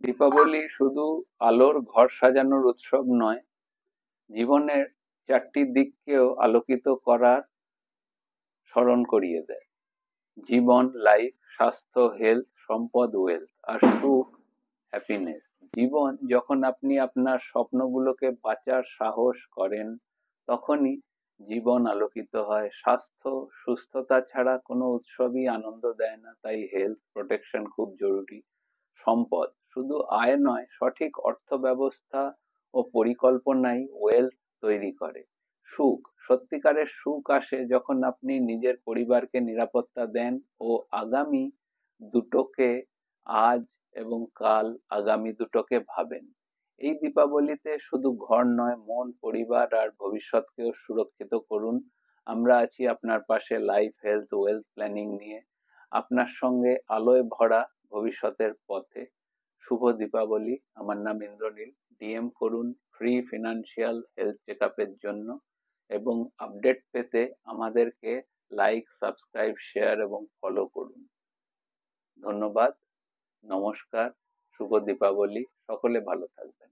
দীপাবলি শুধু আলোর ঘর সাজানোর উৎসব নয়, জীবনের চারটি দিককেও আলোকিত করার স্মরণ করিয়ে দেয়। জীবন, লাইফ, স্বাস্থ্য, হেলথ, সম্পদ, ওয়েলথ, আর সুখ, হ্যাপিনেস। জীবন, যখন আপনি আপনার স্বপ্নগুলোকে বাঁচার সাহস করেন, তখনই জীবন আলোকিত হয়। স্বাস্থ্য, সুস্থতা ছাড়া কোনো উৎসবই আনন্দ দেয় না, তাই হেলথ প্রোটেকশন খুব জরুরি। সম্পদ, শুধু আয় নয়, সঠিক অর্থ ব্যবস্থা ও পরিকল্পনাই ওয়েলথ তৈরি করে। সুখ, সত্যিকারের সুখ আসে যখন আপনি নিজের পরিবারকে নিরাপত্তা দেন ও আগামী দুটোকে, আজ এবং কাল, আগামী দুটোকে ভাবেন। এই দীপাবলিতে শুধু ঘর নয়, মন, পরিবার আর ভবিষ্যৎকেও সুরক্ষিত করুন। আমরা আছি আপনার পাশে, লাইফ, হেলথ, ওয়েলথ প্ল্যানিং নিয়ে, আপনার সঙ্গে আলোয় ভরা ভবিষ্যতের পথে। শুভ দীপাবলি। আমার নাম ইন্দ্রনীল। ডিএম করুন ফ্রি ফিনান্সিয়াল হেলথ চেকআপের জন্য, এবং আপডেট পেতে আমাদেরকে লাইক, সাবস্ক্রাইব, শেয়ার এবং ফলো করুন। ধন্যবাদ। নমস্কার। শুভ দীপাবলি। সকলে ভালো থাকবেন।